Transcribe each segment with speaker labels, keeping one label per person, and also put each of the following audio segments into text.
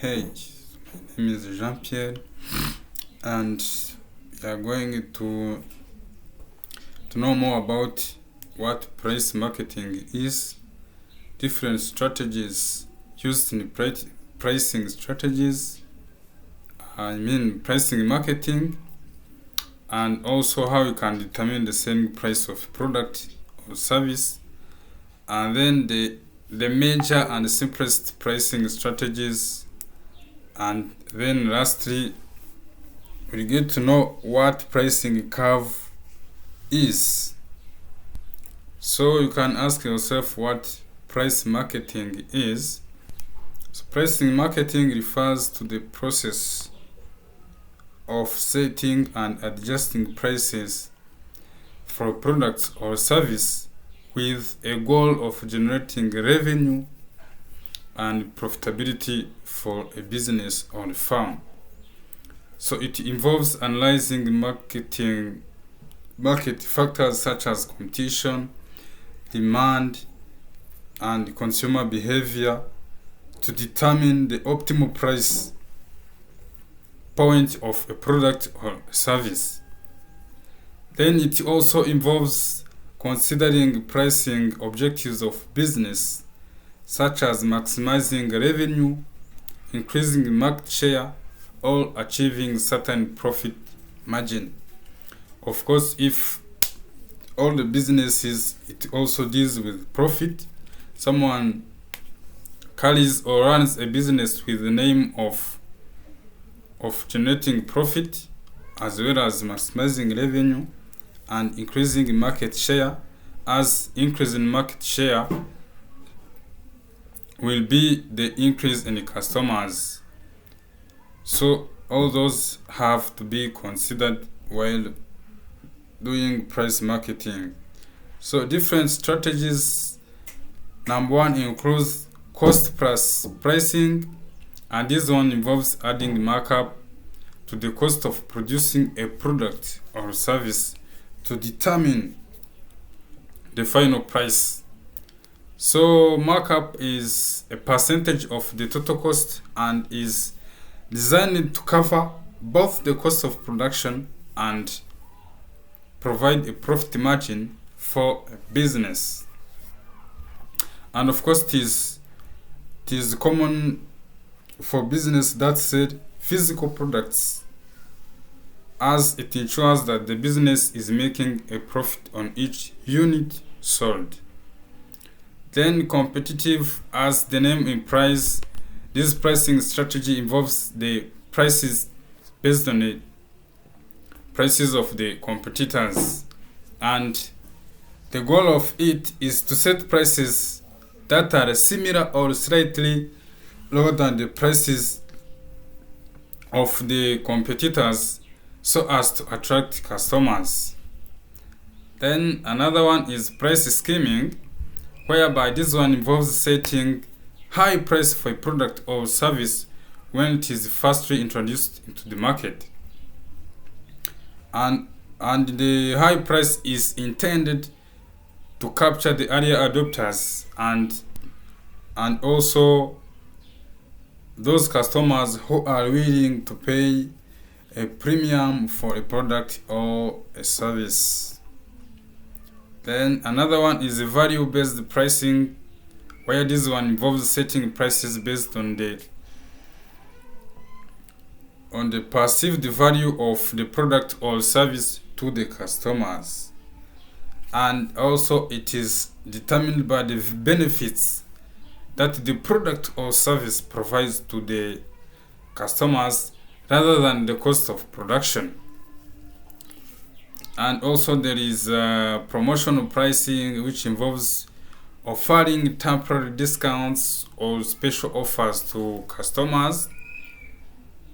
Speaker 1: Hey, my name is Jean-Pierre, and we are going to know more about what price marketing is, different strategies used in pricing strategies, pricing marketing, and also how you can determine the selling price of a product or service, and then the major and simplest pricing strategies. And then lastly, we get to know what pricing curve is. So you can ask yourself what price marketing is. So pricing marketing refers to the process of setting and adjusting prices for products or service with a goal of generating revenue and profitability for a business or a firm. So it involves analyzing market factors such as competition, demand, and consumer behavior to determine the optimal price point of a product or service. Then it also involves considering pricing objectives of business such as maximizing revenue, increasing market share, or achieving certain profit margin. Of course, if all the businesses, it also deals with profit. Someone carries or runs a business with the name of generating profit as well as maximizing revenue and increasing market share, as increase in market share will be the increase in customers. So all those have to be considered while doing price marketing. So different strategies. Number one includes cost plus pricing, and this one involves adding markup to the cost of producing a product or service to determine the final price. So markup is a percentage of the total cost and is designed to cover both the cost of production and provide a profit margin for a business. And of course, it is common for business that sell physical products, as it ensures that the business is making a profit on each unit sold. Then competitive, as the name implies, this pricing strategy involves the prices based on the prices of the competitors, and the goal of it is to set prices that are similar or slightly lower than the prices of the competitors so as to attract customers. Then another one is price skimming, whereby this one involves setting high price for a product or service when it is firstly introduced into the market. And the high price is intended to capture the earlier adopters and also those customers who are willing to pay a premium for a product or a service. Then another one is value-based pricing, where this one involves setting prices based on the perceived value of the product or service to the customers. And also it is determined by the benefits that the product or service provides to the customers rather than the cost of production. And also there is promotional pricing, which involves offering temporary discounts or special offers to customers.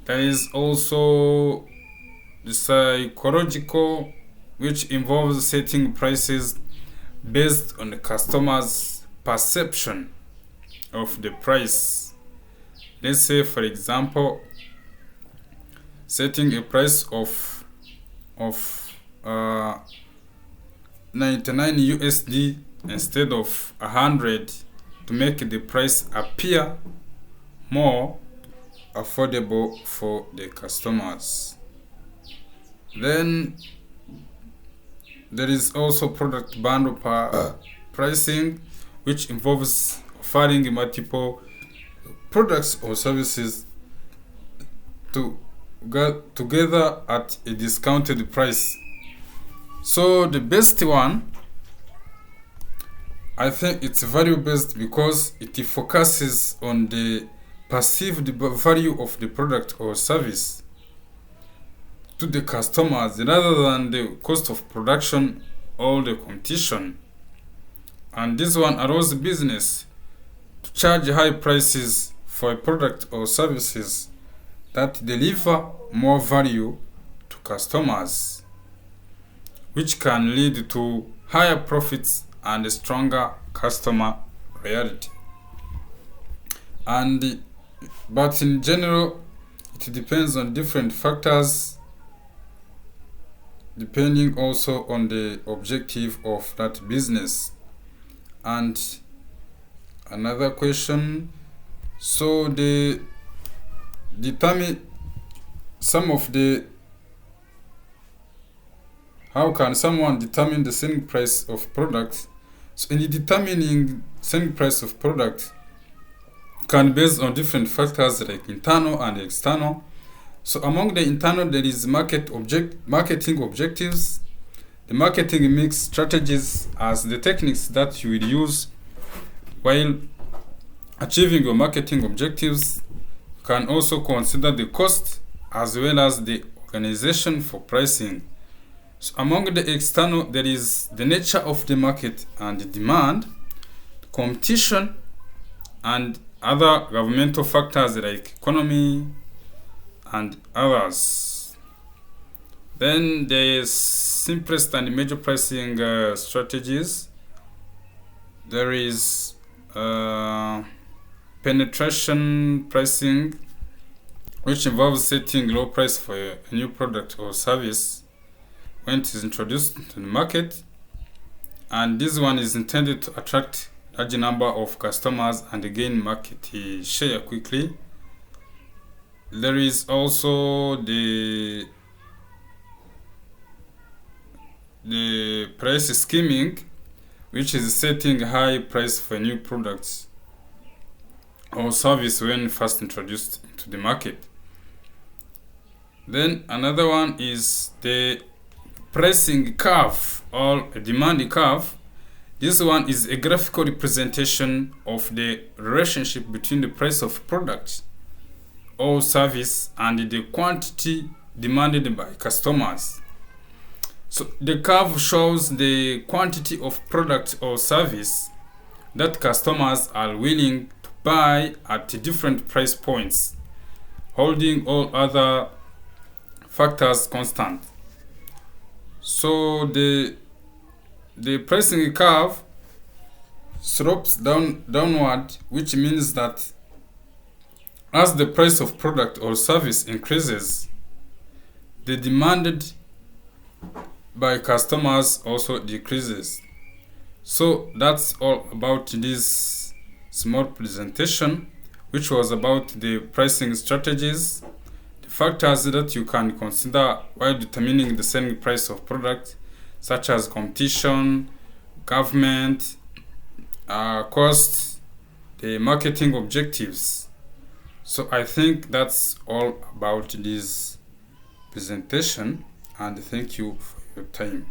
Speaker 1: There is also the psychological, which involves setting prices based on the customer's perception of the price. Let's say, for example, setting a price of 99 USD instead of 100 to make the price appear more affordable for the customers. Then there is also product bundle pricing, which involves offering multiple products or services to get together at a discounted price. So the best one, I think it's value based because it focuses on the perceived value of the product or service to the customers rather than the cost of production or the competition. And this one allows the business to charge high prices for a product or services that deliver more value to customers, which can lead to higher profits and a stronger customer loyalty. But in general, it depends on different factors, depending also on the objective of that business. And another question, so they determine some of the how can someone determine the selling price of products? So in determining selling price of product can be based on different factors like internal and external. So among the internal, there is marketing objectives. The marketing mix strategies as the techniques that you will use while achieving your marketing objectives. You can also consider the cost as well as the organization for pricing. So among the external, there is the nature of the market and the demand, competition, and other governmental factors like economy and others. Then there is simplest and major pricing strategies. There is penetration pricing, which involves setting low price for a new product or service when it is introduced to the market, and this one is intended to attract a large number of customers and gain market share quickly. There is also the price skimming, which is setting high price for new products or service when first introduced into the market. Then another one is the pricing curve or a demand curve. This one is a graphical representation of the relationship between the price of product or service and the quantity demanded by customers. So the curve shows the quantity of product or service that customers are willing to buy at different price points, holding all other factors constant. So the pricing curve slopes downward, which means that as the price of product or service increases, the demanded by customers also decreases. So that's all about this small presentation, which was about the pricing strategies, the factors that you can consider while determining the selling price of product, such as competition, government, cost, the marketing objectives. So I think that's all about this presentation, and thank you for your time.